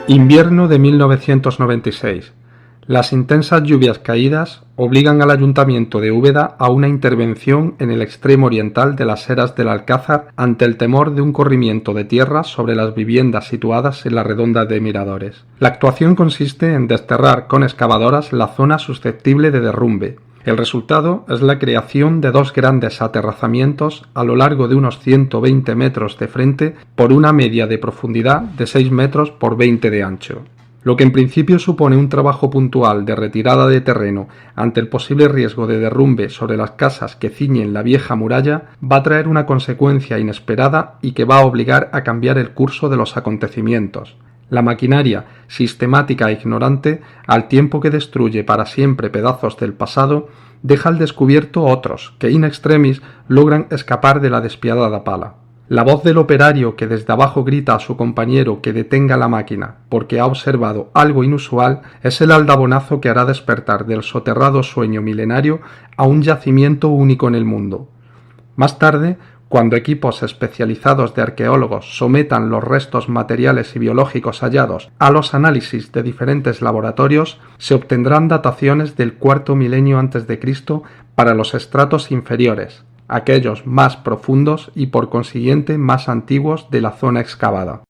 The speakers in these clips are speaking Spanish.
Invierno de 1996. Las intensas lluvias caídas obligan al Ayuntamiento de Úbeda a una intervención en el extremo oriental de las Eras del Alcázar ante el temor de un corrimiento de tierra sobre las viviendas situadas en la redonda de Miradores. La actuación consiste en desterrar con excavadoras la zona susceptible de derrumbe. El resultado es la creación de dos grandes aterrazamientos a lo largo de unos 120 metros de frente por una media de profundidad de 6 metros por 20 de ancho. Lo que en principio supone un trabajo puntual de retirada de terreno ante el posible riesgo de derrumbe sobre las casas que ciñen la vieja muralla, va a traer una consecuencia inesperada y que va a obligar a cambiar el curso de los acontecimientos. La maquinaria, sistemática e ignorante, al tiempo que destruye para siempre pedazos del pasado, deja al descubierto otros que in extremis logran escapar de la despiadada pala. La voz del operario que desde abajo grita a su compañero que detenga la máquina porque ha observado algo inusual es el aldabonazo que hará despertar del soterrado sueño milenario a un yacimiento único en el mundo. Más tarde, cuando equipos especializados de arqueólogos sometan los restos materiales y biológicos hallados a los análisis de diferentes laboratorios, se obtendrán dataciones del cuarto milenio a.C. para los estratos inferiores, aquellos más profundos y por consiguiente más antiguos de la zona excavada.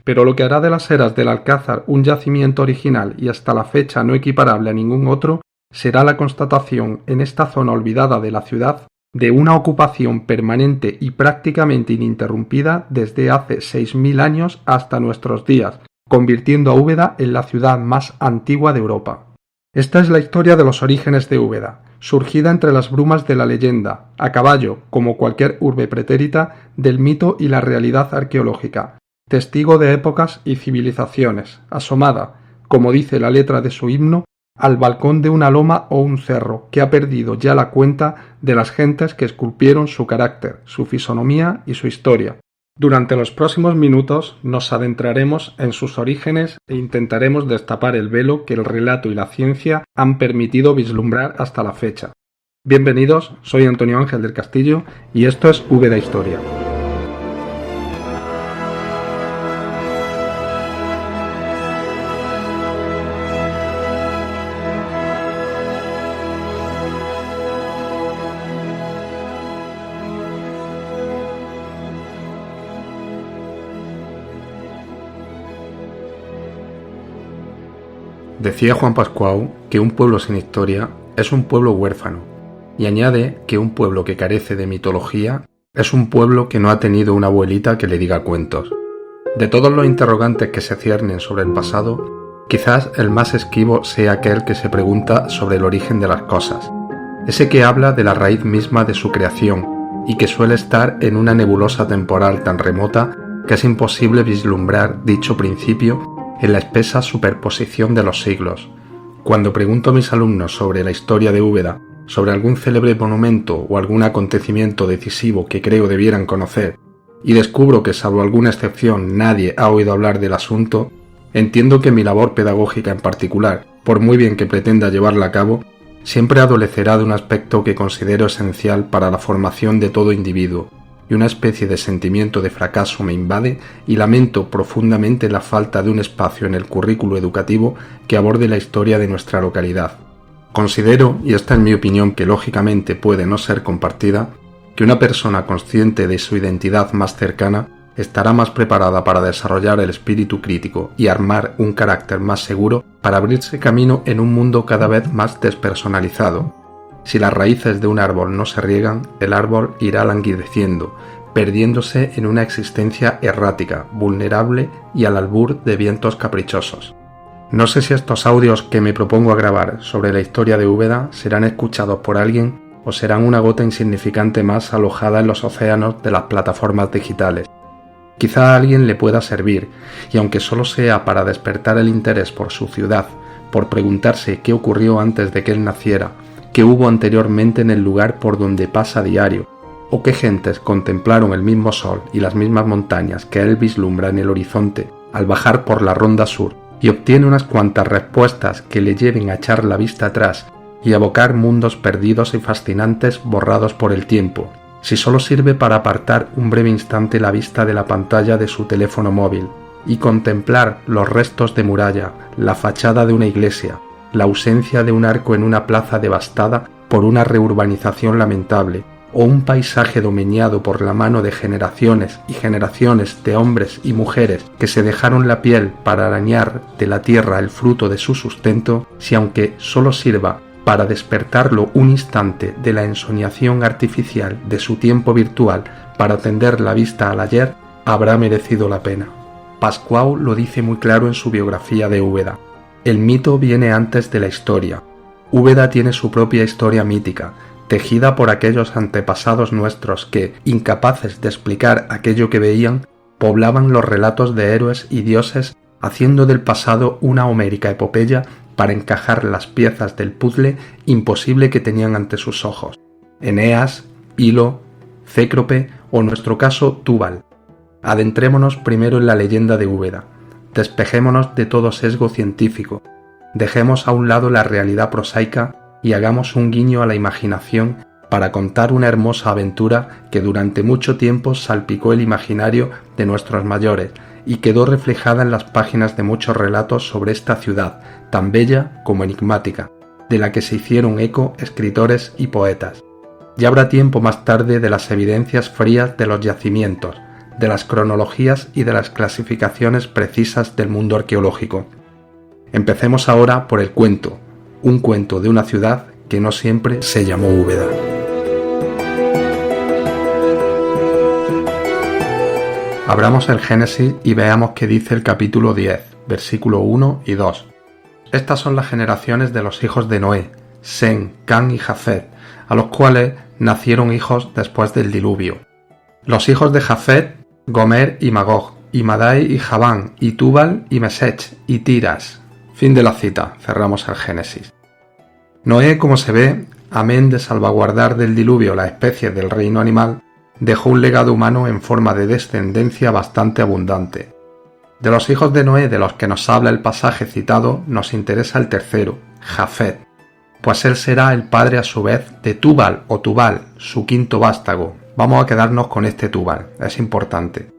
Pero lo que hará de las Eras del Alcázar un yacimiento original y hasta la fecha no equiparable a ningún otro, será la constatación en esta zona olvidada de la ciudad de una ocupación permanente y prácticamente ininterrumpida desde hace 6.000 años hasta nuestros días, convirtiendo a Úbeda en la ciudad más antigua de Europa. Esta es la historia de los orígenes de Úbeda, surgida entre las brumas de la leyenda, a caballo, como cualquier urbe pretérita, del mito y la realidad arqueológica, testigo de épocas y civilizaciones, asomada, como dice la letra de su himno, al balcón de una loma o un cerro que ha perdido ya la cuenta de las gentes que esculpieron su carácter, su fisonomía y su historia. Durante los próximos minutos nos adentraremos en sus orígenes e intentaremos destapar el velo que el relato y la ciencia han permitido vislumbrar hasta la fecha. Bienvenidos, soy Antonio Ángel del Castillo y esto es Úbeda Historia. Decía Juan Pascual que un pueblo sin historia es un pueblo huérfano, y añade que un pueblo que carece de mitología es un pueblo que no ha tenido una abuelita que le diga cuentos. De todos los interrogantes que se ciernen sobre el pasado, quizás el más esquivo sea aquel que se pregunta sobre el origen de las cosas, ese que habla de la raíz misma de su creación y que suele estar en una nebulosa temporal tan remota que es imposible vislumbrar dicho principio en la espesa superposición de los siglos. Cuando pregunto a mis alumnos sobre la historia de Úbeda, sobre algún célebre monumento o algún acontecimiento decisivo que creo debieran conocer, y descubro que salvo alguna excepción nadie ha oído hablar del asunto, entiendo que mi labor pedagógica en particular, por muy bien que pretenda llevarla a cabo, siempre adolecerá de un aspecto que considero esencial para la formación de todo individuo, y una especie de sentimiento de fracaso me invade y lamento profundamente la falta de un espacio en el currículo educativo que aborde la historia de nuestra localidad. Considero, y esta es mi opinión que lógicamente puede no ser compartida, que una persona consciente de su identidad más cercana estará más preparada para desarrollar el espíritu crítico y armar un carácter más seguro para abrirse camino en un mundo cada vez más despersonalizado. Si las raíces de un árbol no se riegan, el árbol irá languideciendo, perdiéndose en una existencia errática, vulnerable y al albur de vientos caprichosos. No sé si estos audios que me propongo a grabar sobre la historia de Úbeda serán escuchados por alguien o serán una gota insignificante más alojada en los océanos de las plataformas digitales. Quizá a alguien le pueda servir, y aunque solo sea para despertar el interés por su ciudad, por preguntarse qué ocurrió antes de que él naciera, qué hubo anteriormente en el lugar por donde pasa a diario, o qué gentes contemplaron el mismo sol y las mismas montañas que él vislumbra en el horizonte al bajar por la ronda sur y obtiene unas cuantas respuestas que le lleven a echar la vista atrás y evocar mundos perdidos y fascinantes borrados por el tiempo, si solo sirve para apartar un breve instante la vista de la pantalla de su teléfono móvil, y contemplar los restos de muralla, la fachada de una iglesia, la ausencia de un arco en una plaza devastada por una reurbanización lamentable, o un paisaje domeñado por la mano de generaciones y generaciones de hombres y mujeres que se dejaron la piel para arañar de la tierra el fruto de su sustento, si aunque solo sirva para despertarlo un instante de la ensoñación artificial de su tiempo virtual para tender la vista al ayer, habrá merecido la pena. Pascual lo dice muy claro en su biografía de Úbeda. El mito viene antes de la historia. Úbeda tiene su propia historia mítica, tejida por aquellos antepasados nuestros que, incapaces de explicar aquello que veían, poblaban los relatos de héroes y dioses, haciendo del pasado una homérica epopeya para encajar las piezas del puzzle imposible que tenían ante sus ojos. Eneas, Ilo, Cécrope o en nuestro caso Túbal. Adentrémonos primero en la leyenda de Úbeda. Despejémonos de todo sesgo científico. Dejemos a un lado la realidad prosaica y hagamos un guiño a la imaginación para contar una hermosa aventura que durante mucho tiempo salpicó el imaginario de nuestros mayores y quedó reflejada en las páginas de muchos relatos sobre esta ciudad, tan bella como enigmática, de la que se hicieron eco escritores y poetas. Ya habrá tiempo más tarde de las evidencias frías de los yacimientos, de las cronologías y de las clasificaciones precisas del mundo arqueológico. Empecemos ahora por el cuento, un cuento de una ciudad que no siempre se llamó Úbeda. Abramos el Génesis y veamos qué dice el capítulo 10, versículo 1 y 2. Estas son las generaciones de los hijos de Noé, Sem, Cam y Jafet, a los cuales nacieron hijos después del diluvio. Los hijos de Jafet, Gomer y Magog, y Madai y Javán, y Túbal y Mesech, y Tiras. Fin de la cita, cerramos el Génesis. Noé, como se ve, amén de salvaguardar del diluvio las especies del reino animal, dejó un legado humano en forma de descendencia bastante abundante. De los hijos de Noé de los que nos habla el pasaje citado, nos interesa el tercero, Jafet, pues él será el padre a su vez de Túbal o Tubal, su quinto vástago. Vamos a quedarnos con este Túbal, es importante.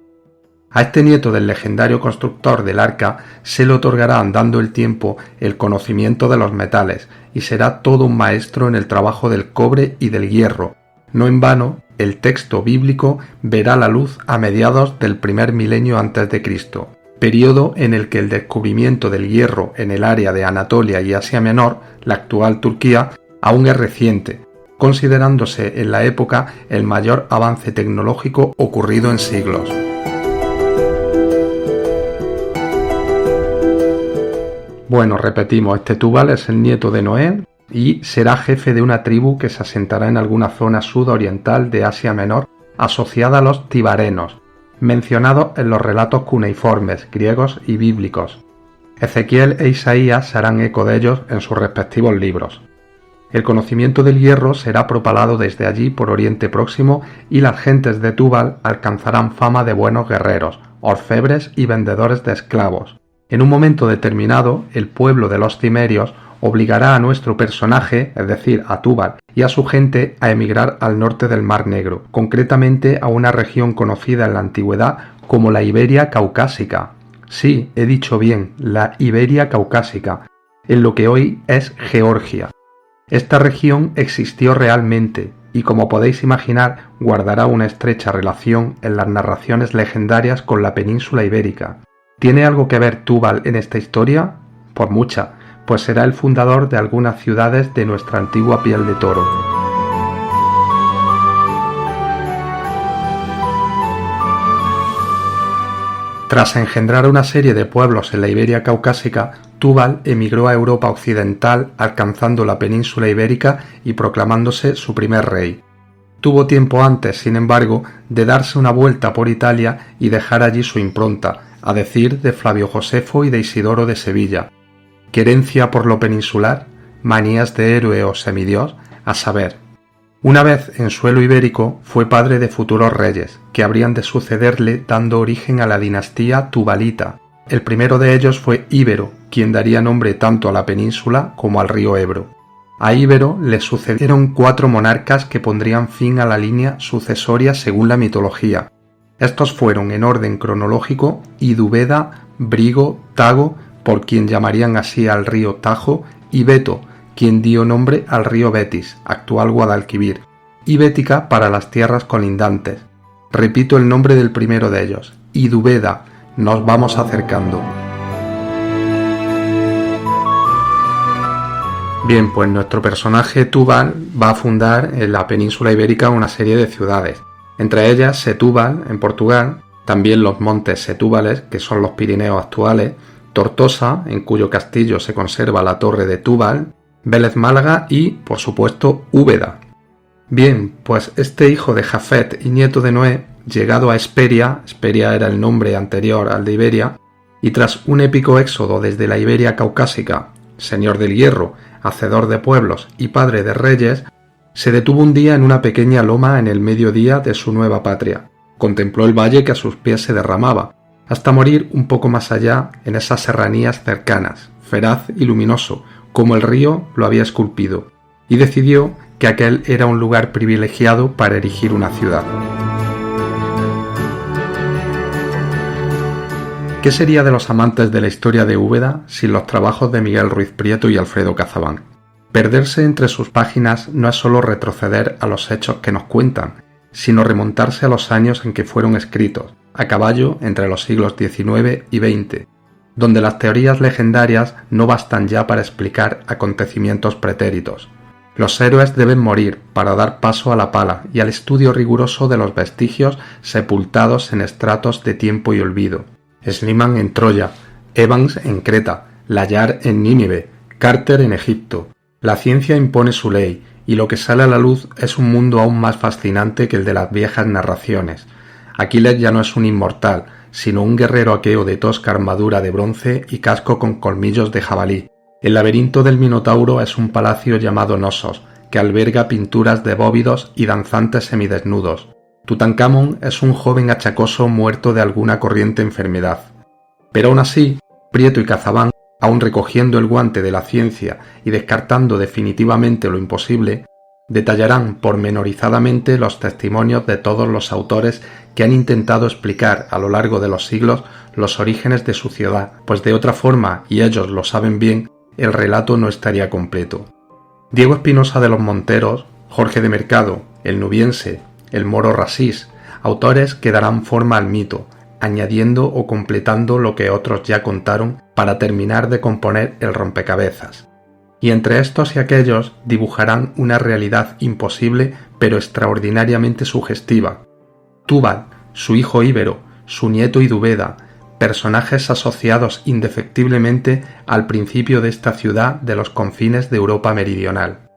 A este nieto del legendario constructor del arca se le otorgará andando el tiempo el conocimiento de los metales y será todo un maestro en el trabajo del cobre y del hierro. No en vano, el texto bíblico verá la luz a mediados del primer milenio antes de Cristo, periodo en el que el descubrimiento del hierro en el área de Anatolia y Asia Menor, la actual Turquía, aún es reciente, considerándose en la época el mayor avance tecnológico ocurrido en siglos. Bueno, repetimos, este Túbal es el nieto de Noé y será jefe de una tribu que se asentará en alguna zona sudoriental de Asia Menor asociada a los tibarenos, mencionados en los relatos cuneiformes, griegos y bíblicos. Ezequiel e Isaías se harán eco de ellos en sus respectivos libros. El conocimiento del hierro será propalado desde allí por Oriente Próximo y las gentes de Túbal alcanzarán fama de buenos guerreros, orfebres y vendedores de esclavos. En un momento determinado, el pueblo de los cimerios obligará a nuestro personaje, es decir, a Túbal, y a su gente a emigrar al norte del Mar Negro, concretamente a una región conocida en la antigüedad como la Iberia Caucásica. Sí, he dicho bien, la Iberia Caucásica, en lo que hoy es Georgia. Esta región existió realmente y, como podéis imaginar, guardará una estrecha relación en las narraciones legendarias con la península ibérica. ¿Tiene algo que ver Túbal en esta historia? Pues mucha, pues será el fundador de algunas ciudades de nuestra antigua piel de toro. Tras engendrar una serie de pueblos en la Iberia Caucásica, Túbal emigró a Europa occidental, alcanzando la península ibérica y proclamándose su primer rey. Tuvo tiempo antes, sin embargo, de darse una vuelta por Italia y dejar allí su impronta, a decir de Flavio Josefo y de Isidoro de Sevilla. ¿Querencia por lo peninsular? ¿Manías de héroe o semidios? A saber. Una vez en suelo ibérico fue padre de futuros reyes, que habrían de sucederle dando origen a la dinastía tubalita. El primero de ellos fue Íbero, quien daría nombre tanto a la península como al río Ebro. A Íbero le sucedieron 4 monarcas que pondrían fin a la línea sucesoria según la mitología. Estos fueron en orden cronológico Idúbeda, Brigo, Tago, por quien llamarían así al río Tajo, y Beto, quien dio nombre al río Betis, actual Guadalquivir, y Bética para las tierras colindantes. Repito el nombre del primero de ellos, Idúbeda. Nos vamos acercando. Bien, pues nuestro personaje Túbal va a fundar en la península ibérica una serie de ciudades, entre ellas Setúbal en Portugal, también los montes Setúbales, que son los Pirineos actuales, Tortosa, en cuyo castillo se conserva la torre de Túbal, Vélez Málaga y, por supuesto, Úbeda. Bien, pues este hijo de Jafet y nieto de Noé, llegado a Hesperia era el nombre anterior al de Iberia, y tras un épico éxodo desde la Iberia caucásica, señor del hierro, hacedor de pueblos y padre de reyes, se detuvo un día en una pequeña loma en el mediodía de su nueva patria. Contempló el valle que a sus pies se derramaba, hasta morir un poco más allá en esas serranías cercanas, feraz y luminoso, como el río lo había esculpido, y decidió que aquel era un lugar privilegiado para erigir una ciudad. ¿Qué sería de los amantes de la historia de Úbeda sin los trabajos de Miguel Ruiz Prieto y Alfredo Cazabán? Perderse entre sus páginas no es solo retroceder a los hechos que nos cuentan, sino remontarse a los años en que fueron escritos, a caballo entre los siglos XIX y XX, donde las teorías legendarias no bastan ya para explicar acontecimientos pretéritos. Los héroes deben morir para dar paso a la pala y al estudio riguroso de los vestigios sepultados en estratos de tiempo y olvido. Schliemann en Troya, Evans en Creta, Layard en Nínive, Carter en Egipto. La ciencia impone su ley, y lo que sale a la luz es un mundo aún más fascinante que el de las viejas narraciones. Aquiles ya no es un inmortal, sino un guerrero aqueo de tosca armadura de bronce y casco con colmillos de jabalí. El laberinto del Minotauro es un palacio llamado Nosos, que alberga pinturas de bóvidos y danzantes semidesnudos. Tutankamón es un joven achacoso muerto de alguna corriente enfermedad. Pero aún así, Prieto y Cazabán, aun recogiendo el guante de la ciencia y descartando definitivamente lo imposible, detallarán pormenorizadamente los testimonios de todos los autores que han intentado explicar a lo largo de los siglos los orígenes de su ciudad, pues de otra forma, y ellos lo saben bien, el relato no estaría completo. Diego Espinosa de los Monteros, Jorge de Mercado, el nubiense, el moro Rasís, autores que darán forma al mito, añadiendo o completando lo que otros ya contaron para terminar de componer el rompecabezas. Y entre estos y aquellos dibujarán una realidad imposible pero extraordinariamente sugestiva. Túbal, su hijo íbero, su nieto Idúbeda, personajes asociados indefectiblemente al principio de esta ciudad de los confines de Europa meridional.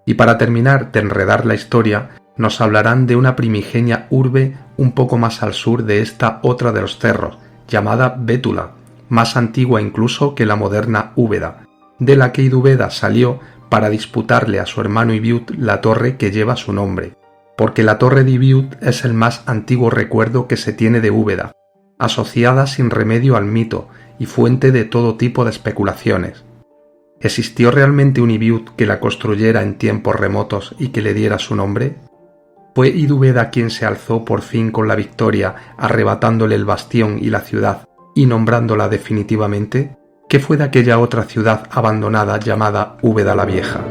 Y para terminar de enredar la historia, nos hablarán de una primigenia urbe un poco más al sur de esta otra de los cerros, llamada Bétula, más antigua incluso que la moderna Úbeda, de la que Idúbeda salió para disputarle a su hermano Ibiut la torre que lleva su nombre, porque la torre de Ibiut es el más antiguo recuerdo que se tiene de Úbeda, asociada sin remedio al mito y fuente de todo tipo de especulaciones. ¿Existió realmente un Ibiut que la construyera en tiempos remotos y que le diera su nombre? ¿Fue Idúbeda quien se alzó por fin con la victoria, arrebatándole el bastión y la ciudad y nombrándola definitivamente? ¿Qué fue de aquella otra ciudad abandonada llamada Úbeda la Vieja?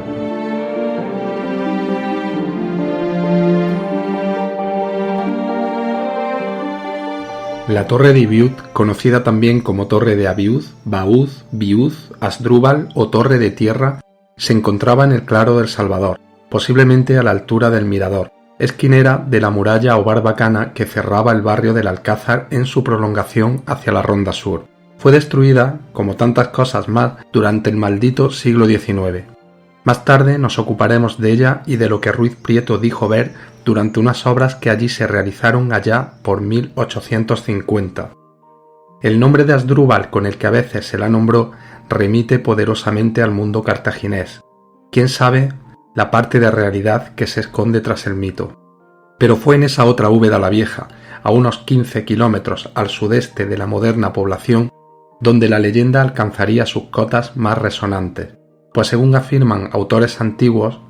La torre de Ibiut, conocida también como torre de Abiuz, Baúz, Biúz, Asdrúbal o torre de tierra, se encontraba en el Claro del Salvador, posiblemente a la altura del Mirador, esquinera de la muralla o barbacana que cerraba el barrio del Alcázar en su prolongación hacia la Ronda Sur. Fue destruida, como tantas cosas más, durante el maldito siglo XIX. Más tarde nos ocuparemos de ella y de lo que Ruiz Prieto dijo ver durante unas obras que allí se realizaron allá por 1850. El nombre de Asdrúbal, con el que a veces se la nombró, remite poderosamente al mundo cartaginés. ¿Quién sabe la parte de realidad que se esconde tras el mito? Pero fue en esa otra Úbeda la Vieja, a unos 15 kilómetros al sudeste de la moderna población, donde la leyenda alcanzaría sus cotas más resonantes, pues según afirman autores antiguos,